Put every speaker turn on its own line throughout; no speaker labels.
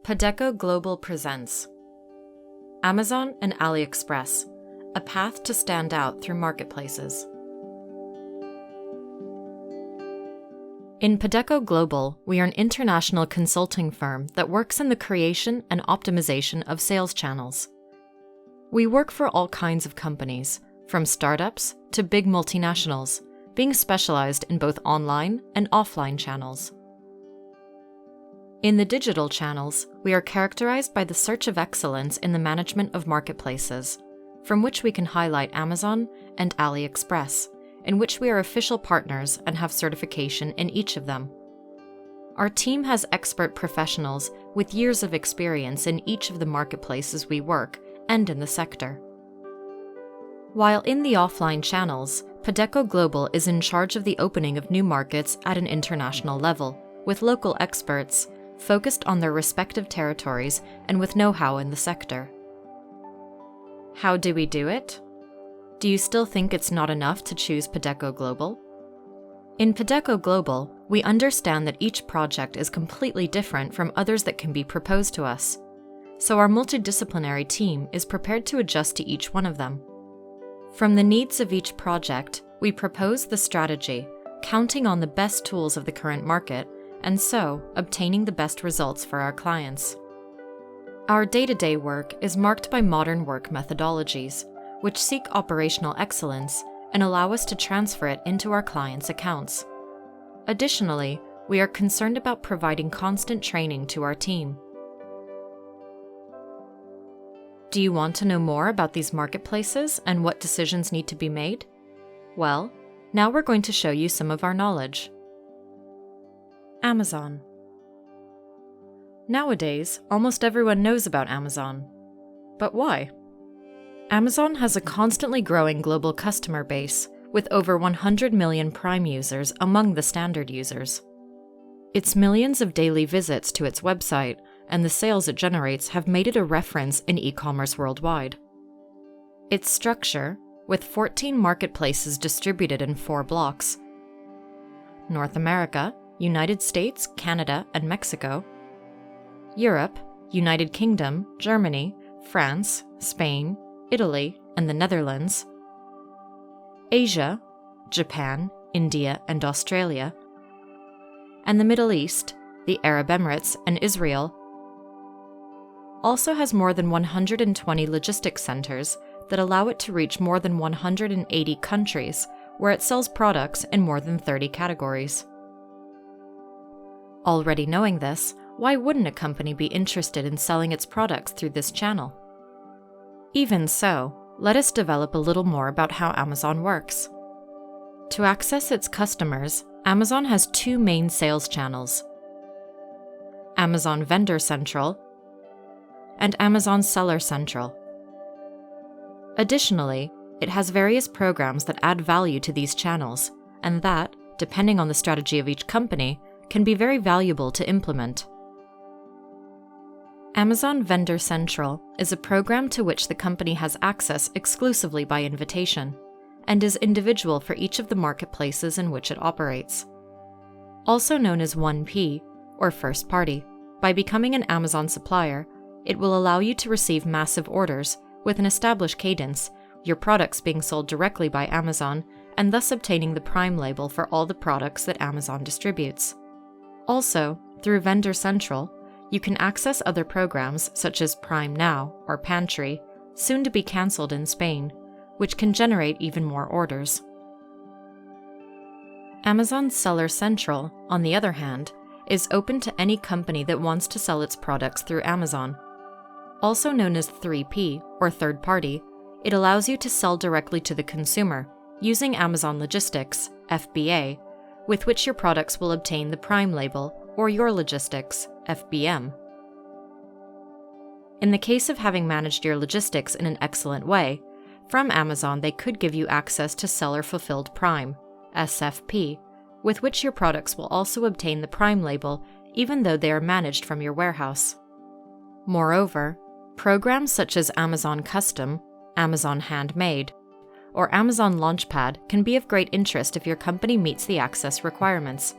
Padeco Global presents Amazon and AliExpress, a path to stand out through marketplaces. In Padeco Global, we are an international consulting firm that works in the creation and optimization of sales channels. We work for all kinds of companies, from startups to big multinationals, being specialized in both online and offline channels. In the digital channels, we are characterized by the search of excellence in the management of marketplaces, from which we can highlight Amazon and AliExpress, in which we are official partners and have certification in each of them. Our team has expert professionals with years of experience in each of the marketplaces we work and in the sector. While in the offline channels, Padeco Global is in charge of the opening of new markets at an international level, with local experts focused on their respective territories and with know-how in the sector. How do we do it? Do you still think it's not enough to choose Padeco Global? In Padeco Global, we understand that each project is completely different from others that can be proposed to us, so our multidisciplinary team is prepared to adjust to each one of them. From the needs of each project, we propose the strategy, counting on the best tools of the current market, and so obtaining the best results for our clients. Our day-to-day work is marked by modern work methodologies, which seek operational excellence and allow us to transfer it into our clients' accounts. Additionally, we are concerned about providing constant training to our team. Do you want to know more about these marketplaces and what decisions need to be made? Well, now we're going to show you some of our knowledge. Amazon. Nowadays, almost everyone knows about Amazon. But why? Amazon has a constantly growing global customer base, with over 100 million Prime users among the standard users. Its millions of daily visits to its website and the sales it generates have made it a reference in e-commerce worldwide. Its structure, with 14 marketplaces distributed in 4 blocks: North America, United States, Canada, and Mexico; Europe, United Kingdom, Germany, France, Spain, Italy, and the Netherlands; Asia, Japan, India, and Australia; and the Middle East, the Arab Emirates, and Israel. Also has more than 120 logistics centers that allow it to reach more than 180 countries, where it sells products in more than 30 categories. Already knowing this, why wouldn't a company be interested in selling its products through this channel? Even so, let us develop a little more about how Amazon works. To access its customers, Amazon has 2 main sales channels: Amazon Vendor Central and Amazon Seller Central. Additionally, it has various programs that add value to these channels, and that, depending on the strategy of each company, can be very valuable to implement. Amazon Vendor Central is a program to which the company has access exclusively by invitation, and is individual for each of the marketplaces in which it operates. Also known as 1P, or First Party, by becoming an Amazon supplier, it will allow you to receive massive orders with an established cadence, your products being sold directly by Amazon, and thus obtaining the Prime label for all the products that Amazon distributes. Also, through Vendor Central, you can access other programs such as Prime Now or Pantry, soon to be cancelled in Spain, which can generate even more orders. Amazon Seller Central, on the other hand, is open to any company that wants to sell its products through Amazon. Also known as 3P, or Third Party, it allows you to sell directly to the consumer, using Amazon Logistics, FBA, with which your products will obtain the Prime label, or your logistics, FBM. In the case of having managed your logistics in an excellent way, from Amazon they could give you access to Seller Fulfilled Prime, SFP, with which your products will also obtain the Prime label even though they are managed from your warehouse. Moreover, programs such as Amazon Custom, Amazon Handmade, or Amazon Launchpad can be of great interest if your company meets the access requirements.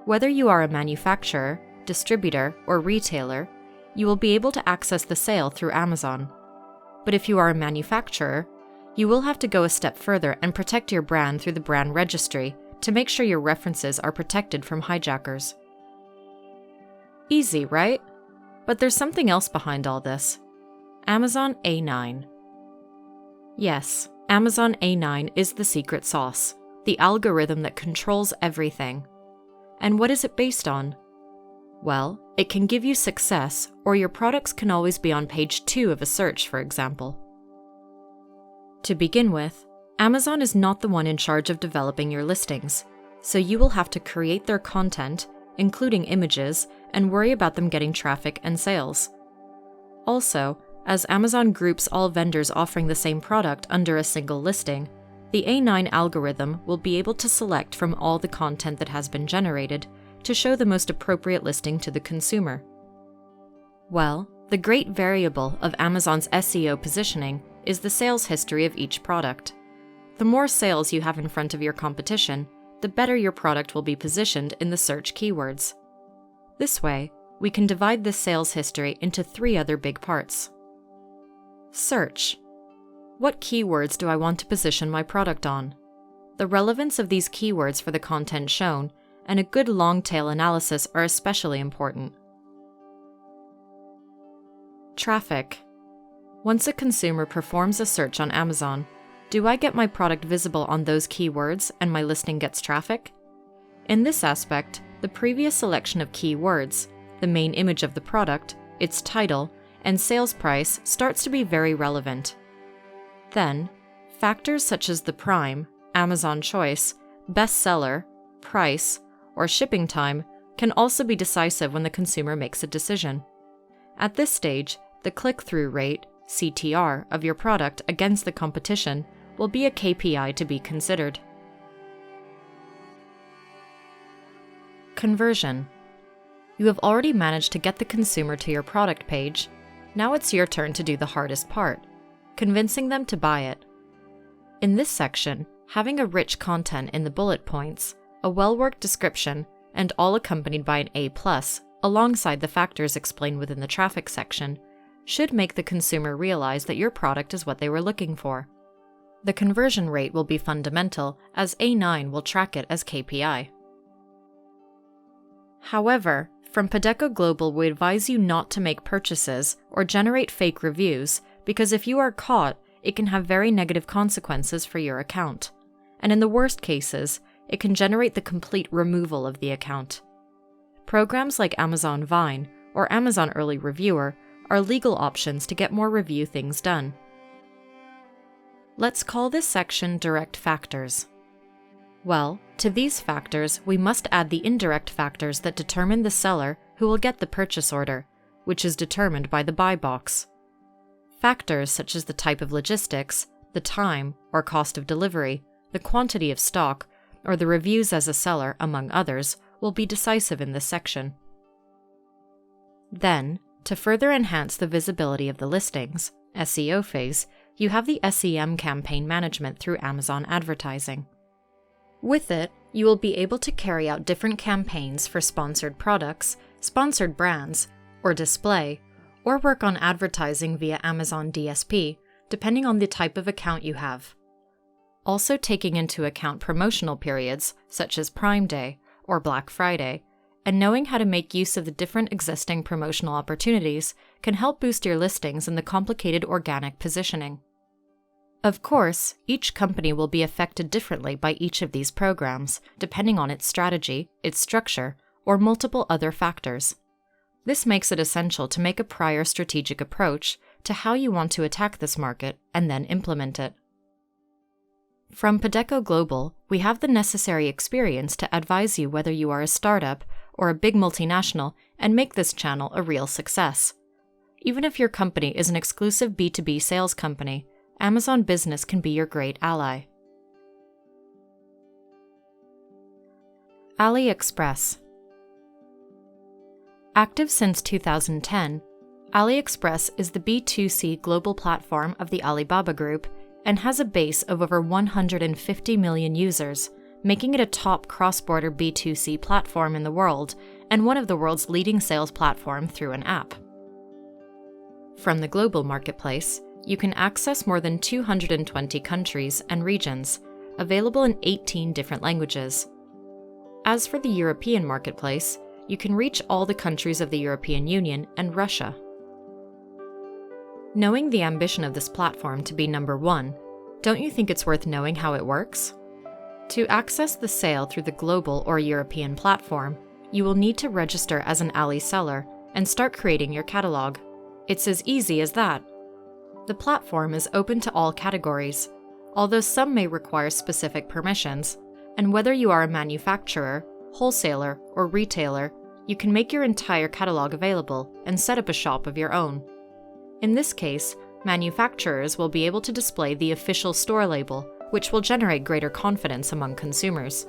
Whether you are a manufacturer, distributor, or retailer, you will be able to access the sale through Amazon. But if you are a manufacturer, you will have to go a step further and protect your brand through the brand registry to make sure your references are protected from hijackers. Easy, right? But there's something else behind all this. Amazon A9. Yes, Amazon A9 is the secret sauce, the algorithm that controls everything. And what is it based on? Well, it can give you success, or your products can always be on page 2 of a search, for example. To begin with, Amazon is not the one in charge of developing your listings, so you will have to create their content, including images, and worry about them getting traffic and sales. Also, as Amazon groups all vendors offering the same product under a single listing, the A9 algorithm will be able to select from all the content that has been generated to show the most appropriate listing to the consumer. Well, the great variable of Amazon's SEO positioning is the sales history of each product. The more sales you have in front of your competition, the better your product will be positioned in the search keywords. This way, we can divide this sales history into 3 other big parts. Search. What keywords do I want to position my product on? The relevance of these keywords for the content shown and a good long-tail analysis are especially important. Traffic. Once a consumer performs a search on Amazon, do I get my product visible on those keywords and my listing gets traffic? In this aspect, the previous selection of keywords, the main image of the product, its title, and sales price starts to be very relevant. Then, factors such as the Prime, Amazon Choice, bestseller, price, or shipping time can also be decisive when the consumer makes a decision. At this stage, the click-through rate, CTR, of your product against the competition will be a KPI to be considered. Conversion. You have already managed to get the consumer to your product page. Now it's your turn to do the hardest part, convincing them to buy it. In this section, having a rich content in the bullet points, a well-worked description, and all accompanied by an A+, alongside the factors explained within the traffic section, should make the consumer realize that your product is what they were looking for. The conversion rate will be fundamental, as A9 will track it as KPI. However, from Padeco Global, we advise you not to make purchases or generate fake reviews, because if you are caught, it can have very negative consequences for your account. And in the worst cases, it can generate the complete removal of the account. Programs like Amazon Vine or Amazon Early Reviewer are legal options to get more review things done. Let's call this section Direct Factors. Well, to these factors, we must add the indirect factors that determine the seller who will get the purchase order, which is determined by the buy box. Factors such as the type of logistics, the time or cost of delivery, the quantity of stock, or the reviews as a seller, among others, will be decisive in this section. Then, to further enhance the visibility of the listings, SEO phase, you have the SEM campaign management through Amazon advertising. With it, you will be able to carry out different campaigns for sponsored products, sponsored brands, or display, or work on advertising via Amazon DSP, depending on the type of account you have. Also taking into account promotional periods, such as Prime Day or Black Friday, and knowing how to make use of the different existing promotional opportunities can help boost your listings in the complicated organic positioning. Of course, each company will be affected differently by each of these programs, depending on its strategy, its structure, or multiple other factors. This makes it essential to make a prior strategic approach to how you want to attack this market and then implement it. From Padeco Global, we have the necessary experience to advise you whether you are a startup or a big multinational and make this channel a real success. Even if your company is an exclusive B2B sales company, Amazon Business can be your great ally. AliExpress. Active since 2010, AliExpress is the B2C global platform of the Alibaba Group and has a base of over 150 million users, making it a top cross-border B2C platform in the world and one of the world's leading sales platform through an app. From the global marketplace, you can access more than 220 countries and regions, available in 18 different languages. As for the European marketplace, you can reach all the countries of the European Union and Russia. Knowing the ambition of this platform to be number one, don't you think it's worth knowing how it works? To access the sale through the global or European platform, you will need to register as an Ali seller and start creating your catalog. It's as easy as that. The platform is open to all categories, although some may require specific permissions, and whether you are a manufacturer, wholesaler, or retailer, you can make your entire catalog available and set up a shop of your own. In this case, manufacturers will be able to display the official store label, which will generate greater confidence among consumers.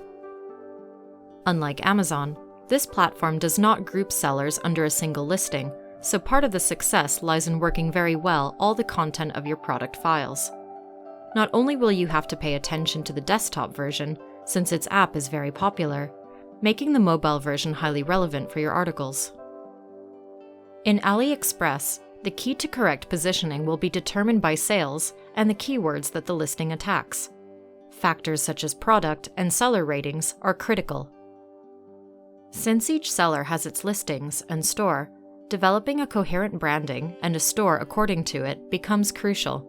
Unlike Amazon, this platform does not group sellers under a single listing, so part of the success lies in working very well all the content of your product files. Not only will you have to pay attention to the desktop version, since its app is very popular, making the mobile version highly relevant for your articles. In AliExpress, the key to correct positioning will be determined by sales and the keywords that the listing attacks. Factors such as product and seller ratings are critical. Since each seller has its listings and store, developing a coherent branding and a store according to it becomes crucial.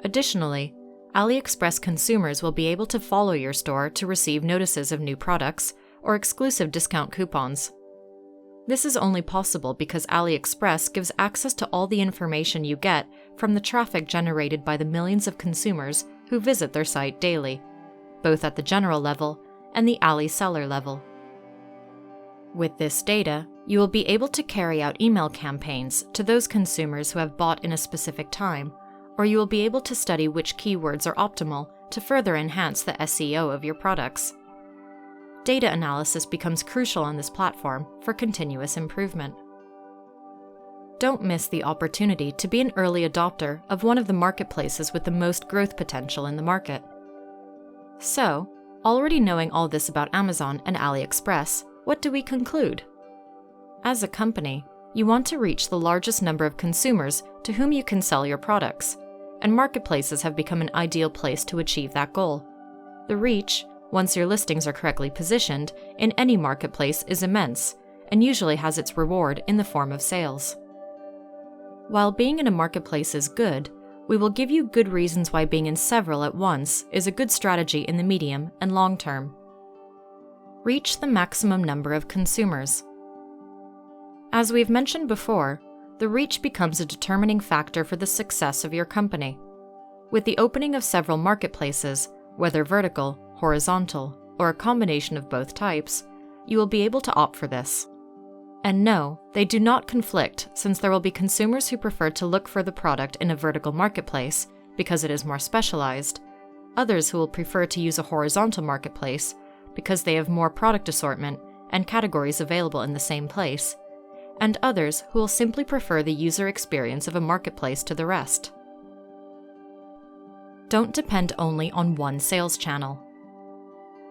Additionally, AliExpress consumers will be able to follow your store to receive notices of new products or exclusive discount coupons. This is only possible because AliExpress gives access to all the information you get from the traffic generated by the millions of consumers who visit their site daily, both at the general level and the Ali seller level. With this data, you will be able to carry out email campaigns to those consumers who have bought in a specific time, or you will be able to study which keywords are optimal to further enhance the SEO of your products. Data analysis becomes crucial on this platform for continuous improvement. Don't miss the opportunity to be an early adopter of one of the marketplaces with the most growth potential in the market. So, already knowing all this about Amazon and AliExpress, what do we conclude? As a company, you want to reach the largest number of consumers to whom you can sell your products, and marketplaces have become an ideal place to achieve that goal. The reach, once your listings are correctly positioned, in any marketplace is immense, and usually has its reward in the form of sales. While being in a marketplace is good, we will give you good reasons why being in several at once is a good strategy in the medium and long term. Reach the maximum number of consumers. As we've mentioned before, the reach becomes a determining factor for the success of your company. With the opening of several marketplaces, whether vertical, horizontal, or a combination of both types, you will be able to opt for this. And no, they do not conflict, since there will be consumers who prefer to look for the product in a vertical marketplace because it is more specialized, others who will prefer to use a horizontal marketplace because they have more product assortment and categories available in the same place, and others who will simply prefer the user experience of a marketplace to the rest. Don't depend only on one sales channel.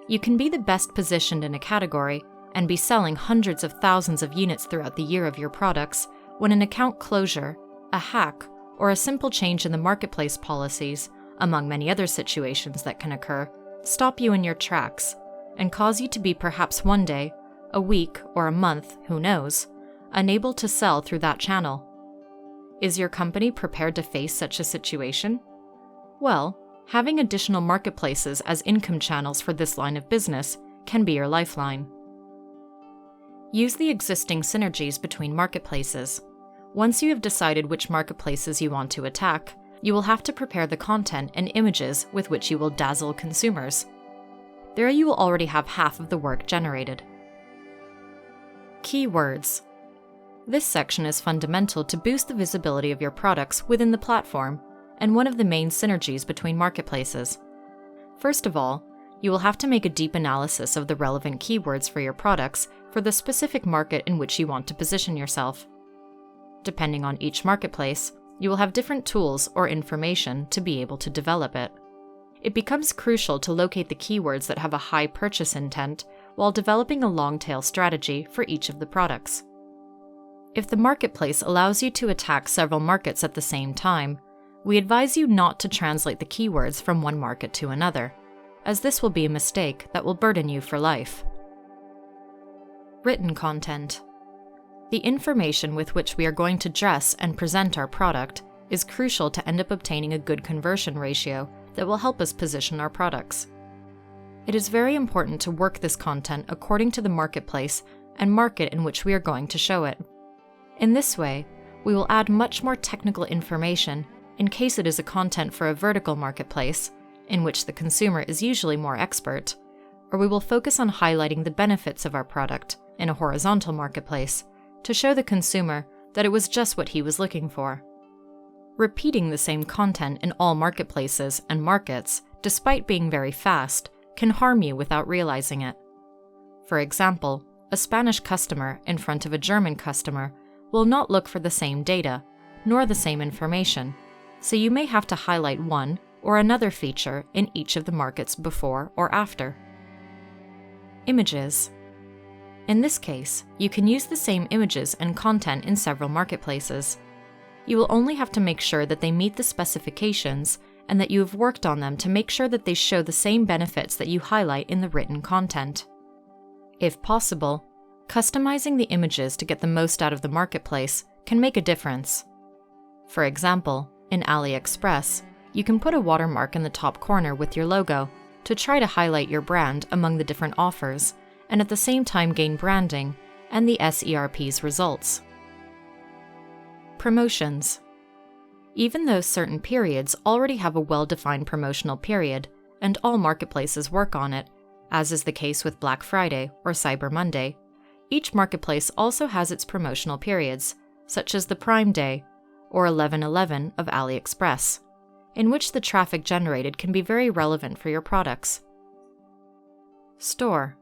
You can be the best positioned in a category and be selling hundreds of thousands of units throughout the year of your products when an account closure, a hack, or a simple change in the marketplace policies, among many other situations that can occur, stop you in your tracks and cause you to be perhaps one day, a week, or a month, who knows, unable to sell through that channel. Is your company prepared to face such a situation? Well, having additional marketplaces as income channels for this line of business can be your lifeline. Use the existing synergies between marketplaces. Once you have decided which marketplaces you want to attack, you will have to prepare the content and images with which you will dazzle consumers. There you will already have half of the work generated. Keywords. This section is fundamental to boost the visibility of your products within the platform and one of the main synergies between marketplaces. First of all, you will have to make a deep analysis of the relevant keywords for your products for the specific market in which you want to position yourself. Depending on each marketplace, you will have different tools or information to be able to develop it. it becomes crucial to locate the keywords that have a high purchase intent while developing a long-tail strategy for each of the products. If the marketplace allows you to attack several markets at the same time, we advise you not to translate the keywords from one market to another, as this will be a mistake that will burden you for life. Written content. The information with which we are going to dress and present our product is crucial to end up obtaining a good conversion ratio that will help us position our products. It is very important to work this content according to the marketplace and market in which we are going to show it. In this way, we will add much more technical information in case it is a content for a vertical marketplace, in which the consumer is usually more expert, or we will focus on highlighting the benefits of our product in a horizontal marketplace to show the consumer that it was just what he was looking for. Repeating the same content in all marketplaces and markets, despite being very fast, can harm you without realizing it. For example, a Spanish customer in front of a German customer will not look for the same data, nor the same information, so you may have to highlight one or another feature in each of the markets before or after. Images. In this case, you can use the same images and content in several marketplaces. You will only have to make sure that they meet the specifications and that you have worked on them to make sure that they show the same benefits that you highlight in the written content. If possible, customizing the images to get the most out of the marketplace can make a difference. For example, in AliExpress, you can put a watermark in the top corner with your logo to try to highlight your brand among the different offers and at the same time gain branding and the SERP's results. Promotions. Even though certain periods already have a well-defined promotional period, and all marketplaces work on it, as is the case with Black Friday or Cyber Monday, each marketplace also has its promotional periods, such as the Prime Day or 11/11 of AliExpress, in which the traffic generated can be very relevant for your products. Store.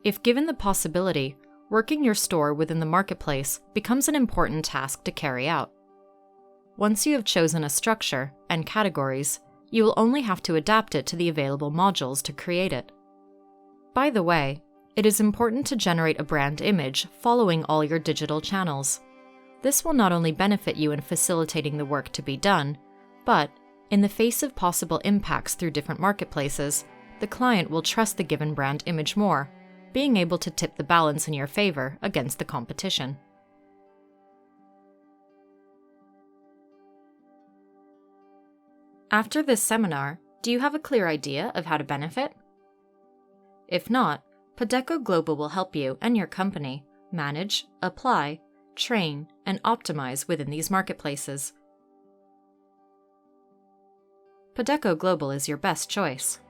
If given the possibility, working your store within the marketplace becomes an important task to carry out. Once you have chosen a structure and categories, you will only have to adapt it to the available modules to create it. By the way, it is important to generate a brand image following all your digital channels. This will not only benefit you in facilitating the work to be done, but, in the face of possible impacts through different marketplaces, the client will trust the given brand image more, being able to tip the balance in your favor against the competition. After this seminar, do you have a clear idea of how to benefit? If not, Padeco Global will help you and your company manage, apply, train, and optimize within these marketplaces. Padeco Global is your best choice.